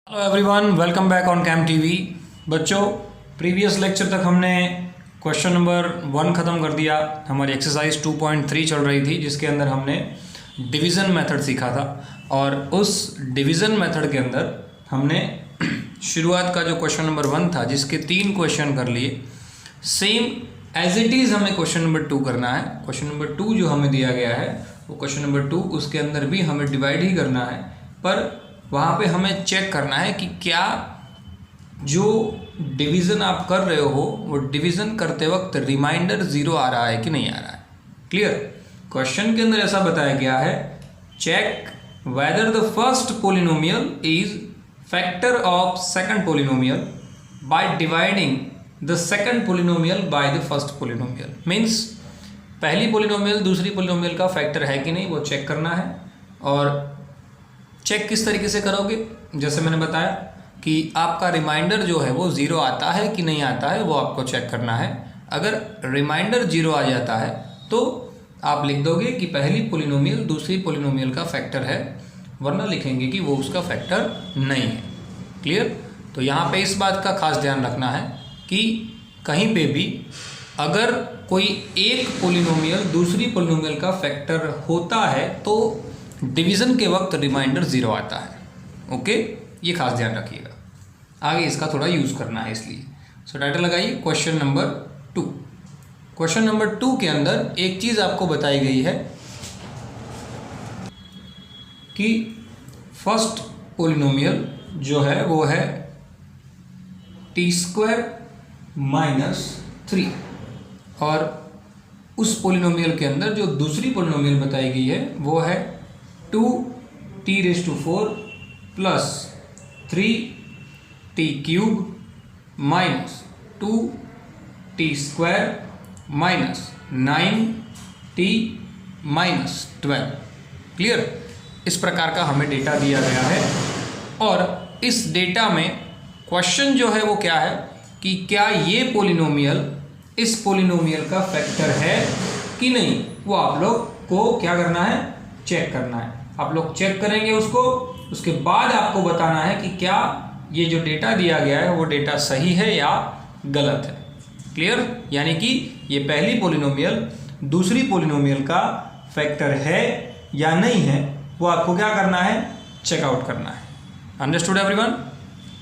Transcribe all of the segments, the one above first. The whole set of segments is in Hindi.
Hello everyone, welcome back on cam TV. बच्चों, प्रीवियस लेक्चर तक हमने क्वेश्चन नंबर 1 ख़त्म कर दिया। हमारी एक्सरसाइज 2.3 चल रही थी, जिसके अंदर हमने डिवीज़न मेथड सीखा था। और उस डिवीज़न मेथड के अंदर हमने शुरुआत का जो क्वेश्चन नंबर 1 था, जिसके 3 क्वेश्चन कर लिए। सेम एज इट इज़ हमें क्वेश्चन नंबर 2 करना है। क्वेश्चन नंबर 2 जो हमें दिया गया है वो क्वेश्चन नंबर 2, उसके अंदर भी हमें डिवाइड ही करना है, पर वहाँ पे हमें चेक करना है कि क्या जो डिवीज़न आप कर रहे हो वो डिवीज़न करते वक्त रिमाइंडर 0 आ रहा है कि नहीं आ रहा है। क्लियर? क्वेश्चन के अंदर ऐसा बताया गया है, check whether the first polynomial is factor of second polynomial by dividing the second polynomial by the first polynomial. Means पहली पोलिनोमियल दूसरी पोलिनोमियल का फैक्टर है कि नहीं, वो चेक करना है। और चेक किस तरीके से करोगे? जैसे मैंने बताया कि आपका रिमाइंडर जो है वो 0 आता है कि नहीं आता है, वो आपको चेक करना है। अगर रिमाइंडर 0 आ जाता है तो आप लिख दोगे कि पहली पोलिनोमियल दूसरी पोलिनोमियल का फैक्टर है, वरना लिखेंगे कि वो उसका फैक्टर नहीं है। क्लियर? तो यहाँ पे इस बात का खास ध्यान रखना है कि कहीं पे भी अगर कोई एक पोलिनोमियल दूसरी पोलिनोमियल का फैक्टर होता है तो डिवीज़न के वक्त रिमाइंडर 0 आता है। ओके, ये खास ध्यान रखिएगा, आगे इसका थोड़ा यूज़ करना है इसलिए। सो टाइटल लगाइए क्वेश्चन नंबर 2। क्वेश्चन नंबर 2 के अंदर एक चीज़ आपको बताई गई है कि फर्स्ट पोलिनोमियल जो है वो है t² - 3, और उस पोलिनोमियल के अंदर जो दूसरी पोलिनोमियल बताई गई है वो है 2t⁴ plus 3t³ - 2t² - 9t - 12। Clear? इस प्रकार का हमें डेटा दिया गया है, और इस डेटा में क्वेश्चन जो है वो क्या है कि क्या ये पोलिनोमियल इस पोलिनोमियल का फैक्टर है कि नहीं, वो आप लोग को क्या करना है, चेक करना है। आप लोग चेक करेंगे उसको, उसके बाद आपको बताना है कि क्या ये जो डेटा दिया गया है वो डेटा सही है या गलत है। क्लियर? यानी कि ये पहली पोलिनोमियल दूसरी पोलिनोमियल का फैक्टर है या नहीं है, वो आपको क्या करना है, चेकआउट करना है। Understood everyone?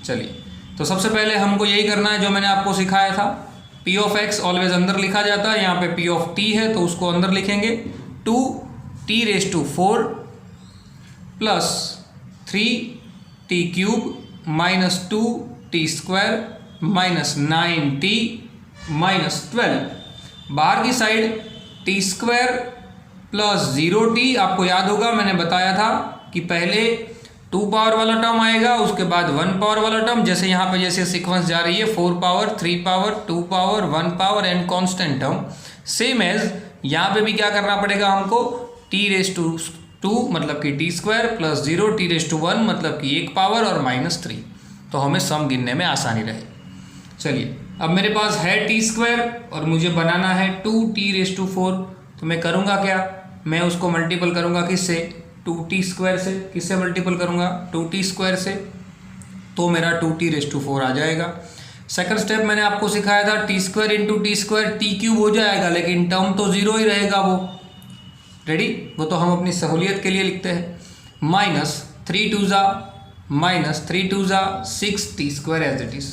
चलिए, तो सबसे पहले हमको यही करना है जो मैंने आपको सिखाया था। p ऑफ x ऑलवेज अंदर लिखा जाता है, यहाँ पे p ऑफ t है तो उसको अंदर लिखेंगे। 2t⁴ plus 3t³ - 2t² - 9t - 12। बाहर की साइड t² प्लस 0t, आपको याद होगा मैंने बताया था कि पहले 2 पावर वाला टर्म आएगा, उसके बाद 1 पावर वाला टर्म। जैसे यहाँ पे जैसे सीक्वेंस जा रही है 4 power 3 power 2 power 1 power and constant term, same as यहाँ पे भी क्या करना पड़ेगा हमको, t⁵ मतलब कि t² प्लस 0 t⁵ मतलब कि 1 पावर और -3, तो हमें सम गिनने में आसानी रहे। चलिए, अब मेरे पास है t² और मुझे बनाना है 2t⁴, तो मैं करूँगा क्या, मैं उसको मल्टीपल करूँगा किससे, 2t² से। किससे मल्टीपल करूँगा, 2t² से, तो मेरा 2t⁴ आ जाएगा। सेकंड स्टेप मैंने आपको सिखाया था t² × t² t³ हो जाएगा, लेकिन टर्म तो 0 ही रहेगा। वो रेडी, वो तो हम अपनी सहूलियत के लिए लिखते हैं। -3 6t² as it is.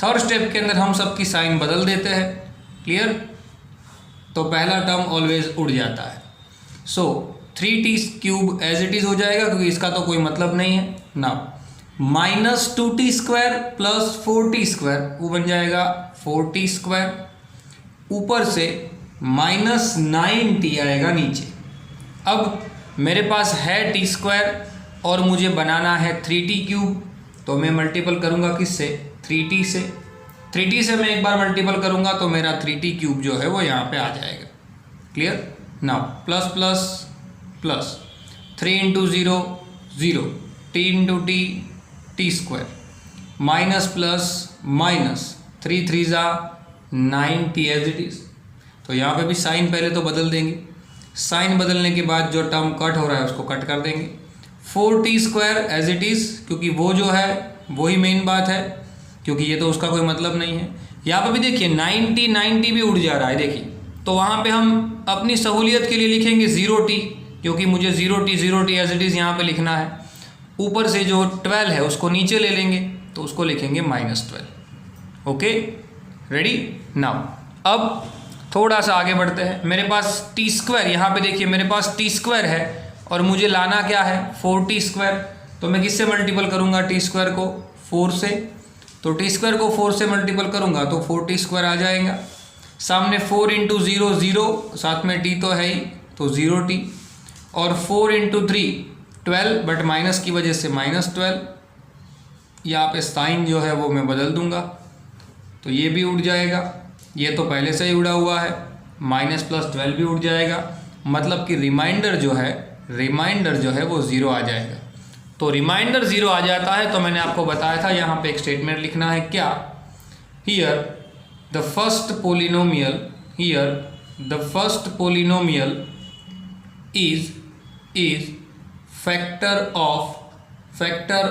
Third step के अंदर हम सबकी साइन बदल देते हैं। क्लियर? तो पहला टर्म ऑलवेज उड़ जाता है। सो 3t³ एज इट इज हो जाएगा, क्योंकि इसका तो कोई मतलब नहीं है ना। -2t² प्लस 4t², वो बन जाएगा 4t²। ऊपर से -9t आएगा नीचे। अब मेरे पास है t² और मुझे बनाना है 3t³, तो मैं मल्टीपल करूँगा किससे, 3t से। 3t से मैं एक बार मल्टीपल करूँगा तो मेरा 3t³ जो है वो यहाँ पे आ जाएगा। Clear? Now plus plus plus 3 × 0 0 t × t t² minus plus minus 3 3 9t as it is. तो यहाँ पे भी साइन पहले तो बदल देंगे, साइन बदलने के बाद जो टर्म कट हो रहा है उसको कट कर देंगे। 4t² एज इट इज़, क्योंकि वो जो है वही मेन बात है, क्योंकि ये तो उसका कोई मतलब नहीं है। यहाँ पर भी देखिए 90 भी उड़ जा रहा है, देखिए, तो वहाँ पे हम अपनी सहूलियत के लिए लिखेंगे 0t, क्योंकि मुझे 0t एज इट इज़ यहाँ पे लिखना है। ऊपर से जो 12 है उसको नीचे ले लेंगे, तो उसको लिखेंगे -12। Okay, ready now. अब थोड़ा सा आगे बढ़ते हैं। मेरे पास t², यहाँ पे देखिए मेरे पास t² है और मुझे लाना क्या है 4t²। तो मैं किससे मल्टीपल करूँगा t² को 4 से, तो t² को 4 से मल्टीपल करूँगा तो 4t² आ जाएगा। सामने 4 × 0 0, साथ में t तो है ही, तो 0t, और 4 × 3 12, बट माइनस की वजह से -12। यहाँ पे साइन जो है वो मैं बदल दूंगा, तो ये भी उड़ जाएगा, ये तो पहले से ही उड़ा हुआ है, -+12 भी उड़ जाएगा, मतलब कि रिमाइंडर जो है वो 0 आ जाएगा। तो रिमाइंडर 0 आ जाता है, तो मैंने आपको बताया था यहाँ पे एक स्टेटमेंट लिखना है क्या, here the first polynomial is factor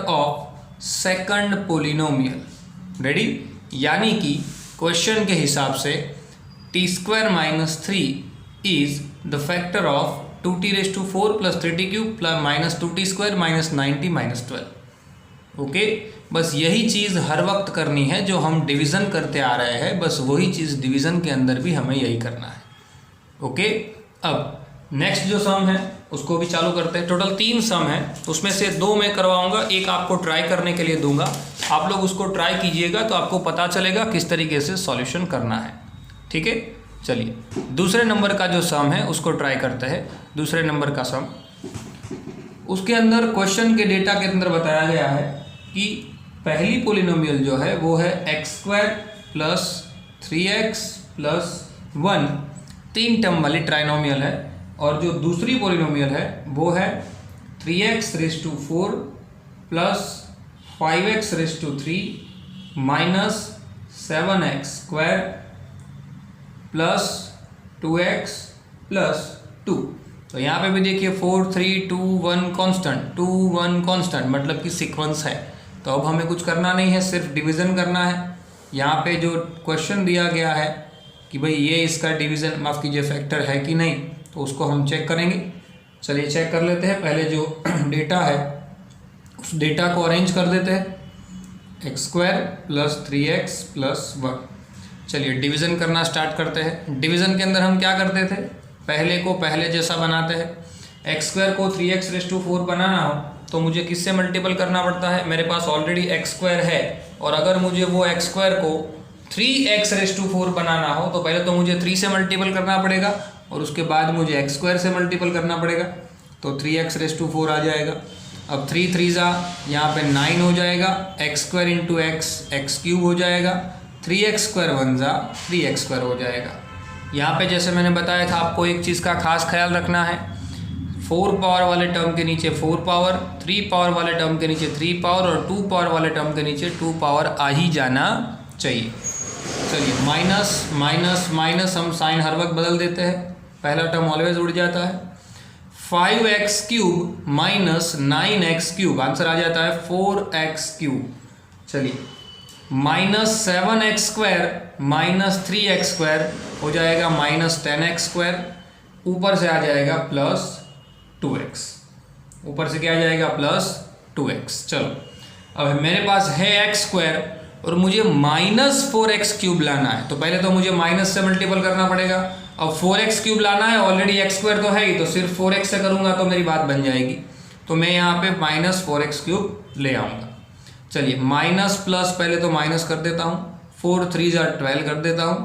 of second polynomial. Ready, यानी कि क्वेश्चन के हिसाब से t² - 3 is the factor of 2t⁴ + 3t³ + -2t² - 90 - 12। Okay, बस यही चीज़ हर वक्त करनी है जो हम डिवीज़न करते आ रहे हैं, बस वही चीज़ डिवीज़न के अंदर भी हमें यही करना है। ओके, अब नेक्स्ट जो सम है उसको भी चालू करते हैं। टोटल 3 सम है, तो उसमें से 2 मैं करवाऊंगा, एक आपको ट्राई करने के लिए दूंगा। आप लोग उसको ट्राई कीजिएगा तो आपको पता चलेगा किस तरीके से सॉल्यूशन करना है। ठीक है, चलिए दूसरे नंबर का जो सम है उसको ट्राई करते हैं। दूसरे नंबर का सम, उसके अंदर क्वेश्चन के डेटा के अंदर बताया गया है कि पहली पोलिनोमियल जो है वो है x² + 3x + 1, 3 टर्म वाली ट्राइनोमियल है, और जो दूसरी पोलिनोमियल है वो है 3x⁴ + 5x⁵ - 7x² + 2x + 2। तो यहाँ पे भी देखिए 4 3 2 1 कांस्टेंट, मतलब कि सीक्वेंस है। तो अब हमें कुछ करना नहीं है, सिर्फ डिवीज़न करना है। यहाँ पे जो क्वेश्चन दिया गया है कि भाई ये इसका डिवीज़न, माफ़ कीजिए, फैक्टर है कि नहीं, तो उसको हम चेक करेंगे। चलिए चेक कर लेते हैं। पहले जो डेटा है उस डेटा को अरेंज कर देते हैं, x² + 3x + 1। चलिए डिवीज़न करना स्टार्ट करते हैं। डिवीज़न के अंदर हम क्या करते थे, पहले को पहले जैसा बनाते हैं। x² को 3x⁴ बनाना हो तो मुझे किससे मल्टीपल करना पड़ता है, मेरे पास ऑलरेडी x² है, और अगर मुझे वो x² को 3x⁴ बनाना हो तो पहले तो मुझे 3 से मल्टीपल करना पड़ेगा और उसके बाद मुझे x² से मल्टीपल करना पड़ेगा, तो 3x⁴ आ जाएगा। अब 3 3 यहाँ पे 9 हो जाएगा, x² × x x³ हो जाएगा, 3x² 1 3x² हो जाएगा। यहाँ पे जैसे मैंने बताया था आपको एक चीज़ का खास ख्याल रखना है, 4 पावर वाले टर्म के नीचे 4 पावर, 3 पावर वाले टर्म के नीचे 3 पावर और 2 पावर वाले टर्म के नीचे 2 पावर आ ही जाना चाहिए। चलिए माइनस माइनस माइनस हम साइन हर वक्त बदल देते हैं, पहला टर्म ऑलवेज उड़ जाता है। 5x³ - 9x³, आंसर आ जाता है 4x³। चलिए -7x² - 3x² हो जाएगा -10x², ऊपर से आ जाएगा +2x, ऊपर से क्या आ जाएगा +2x। चलो अब मेरे पास है x² और मुझे -4x³ लाना है, तो पहले तो मुझे माइनस से मल्टीपल करना पड़ेगा। अब 4x³ लाना है, ऑलरेडी x² तो है ही, तो सिर्फ 4x से करूँगा तो मेरी बात बन जाएगी, तो मैं यहाँ पे -4x³ ले आऊँगा। चलिए माइनस प्लस पहले तो माइनस कर देता हूँ, 4 3 12 कर देता हूँ,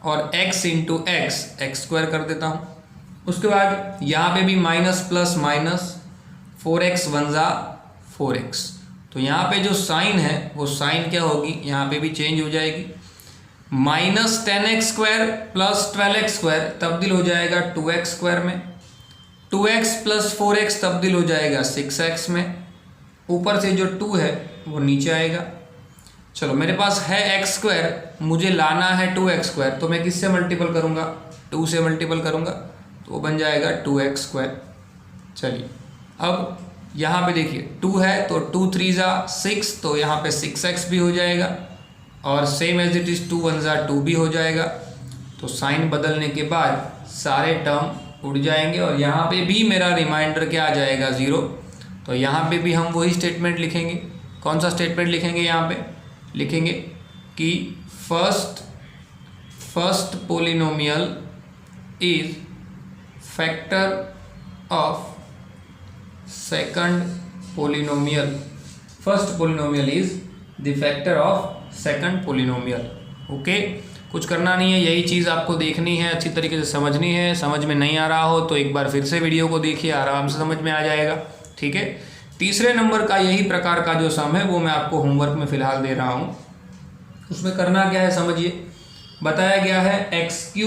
और x × x x² कर देता हूँ। उसके बाद यहाँ पे भी minus plus minus, 4x 1 4x, तो यहाँ पे जो साइन है वो साइन क्या होगी, यहाँ पे भी चेंज हो जाएगी। -10x² + 12x² तब्दील हो जाएगा 2x² में, 2x + 4x तब्दील हो जाएगा 6x में, ऊपर से जो 2 है वो नीचे आएगा। चलो मेरे पास है x², मुझे लाना है 2x², तो मैं किससे मल्टीपल करूँगा, 2 से मल्टीपल करूँगा, तो वो बन जाएगा 2x²। चलिए अब यहाँ पे देखिए 2 है तो 2 3 जा 6, तो यहाँ पे 6x भी हो जाएगा और सेम एज इट इज़ 2 1 जा 2 भी हो जाएगा। तो साइन बदलने के बाद सारे टर्म उड़ जाएंगे और यहाँ पे भी मेरा रिमाइंडर क्या आ जाएगा 0। तो यहाँ पे भी हम वही स्टेटमेंट लिखेंगे। कौन सा स्टेटमेंट लिखेंगे? यहाँ पे लिखेंगे कि first polynomial is factor of second polynomial. First polynomial is the factor of second polynomial. Okay, कुछ करना नहीं है, यही चीज़ आपको देखनी है, अच्छी तरीके से समझनी है। समझ में नहीं आ रहा हो तो एक बार फिर से वीडियो को देखिए, आराम से समझ में आ जाएगा। ठीक है, तीसरे नंबर का यही प्रकार का जो सम है वो मैं आपको होमवर्क में फ़िलहाल दे रहा हूँ। उसमें करना क्या है समझिए। बताया गया है x³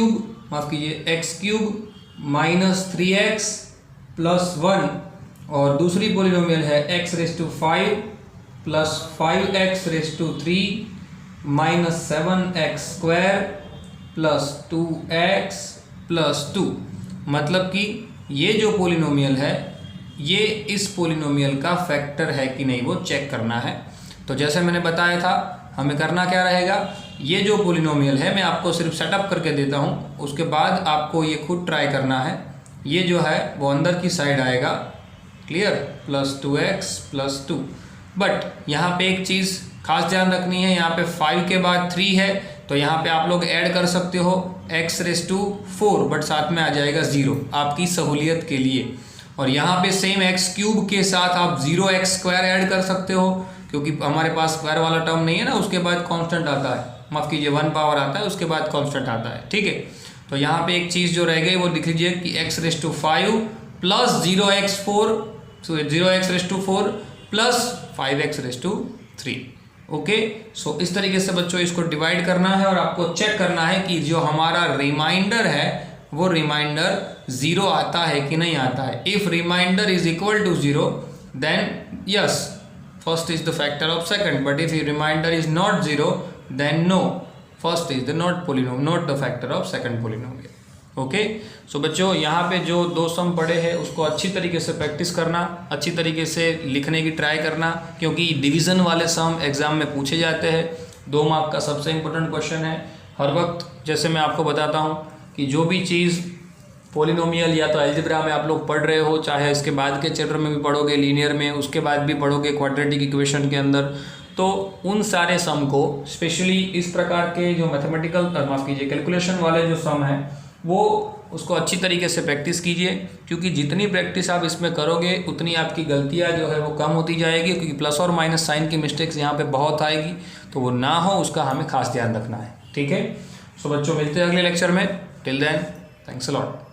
माइनस 3x प्लस 1 और दूसरी पोलिनोमियल है x⁵ plus 5x⁵ minus 7x² plus 2x plus 2। मतलब कि ये जो पोलिनोमियल है ये इस पोलिनोमियल का फैक्टर है कि नहीं वो चेक करना है। तो जैसे मैंने बताया था हमें करना क्या रहेगा, ये जो पोलिनोमियल है मैं आपको सिर्फ सेटअप करके देता हूँ, उसके बाद आपको ये खुद ट्राई करना है। ये जो है वो अंदर की साइड आएगा, clear, plus 2x plus 2। But यहाँ पे एक चीज़ खास ध्यान रखनी है, यहाँ पे 5 के बाद 3 है तो यहाँ पे आप लोग ऐड कर सकते हो x⁴, बट साथ में आ जाएगा 0 आपकी सहूलियत के लिए। और यहाँ पे सेम x³ के साथ आप 0x² ऐड कर सकते हो, क्योंकि हमारे पास स्क्वायर वाला टर्म नहीं है ना, उसके बाद कांस्टेंट आता है, माफ़ कीजिए 1 पावर आता है, उसके बाद कांस्टेंट आता है। ठीक है, तो यहाँ पे एक चीज़ जो रह गई वो लिख लीजिए कि x⁵ plus 0x⁴ plus 5x⁵। Okay, सो इस तरीके से बच्चों इसको डिवाइड करना है और आपको चेक करना है कि जो हमारा रिमाइंडर है वो रिमाइंडर 0 आता है कि नहीं आता है। If remainder is equal to 0 then yes first is the factor of second, but if remainder is not 0 then no first is the not the factor of second polynomial. Okay, so बच्चों यहाँ पे जो 2 सम पड़े हैं उसको अच्छी तरीके से प्रैक्टिस करना, अच्छी तरीके से लिखने की ट्राई करना, क्योंकि डिवीज़न वाले सम एग्ज़ाम में पूछे जाते हैं। 2 मार्क का सबसे इम्पोर्टेंट क्वेश्चन है। हर वक्त जैसे मैं आपको बताता हूँ कि जो भी चीज़ पोलिनोमियल या तो अलजेब्रा में आप लोग पढ़ रहे हो, चाहे इसके बाद के चैप्टर में भी पढ़ोगे, लीनियर में, उसके बाद भी पढ़ोगे क्वाड्रेटिक इक्वेशन के अंदर, तो उन सारे सम को स्पेशली इस प्रकार के जो मैथमेटिकल माफ़ कीजिए कैलकुलेशन वाले जो सम हैं वो उसको अच्छी तरीके से प्रैक्टिस कीजिए, क्योंकि जितनी प्रैक्टिस आप इसमें करोगे उतनी आपकी गलतियां जो है वो कम होती जाएगी, क्योंकि प्लस और माइनस साइन की मिस्टेक्स यहाँ पे बहुत आएगी, तो वो ना हो उसका हमें खास ध्यान रखना है। ठीक है, सो बच्चों मिलते हैं अगले लेक्चर में। Till then thanks a lot.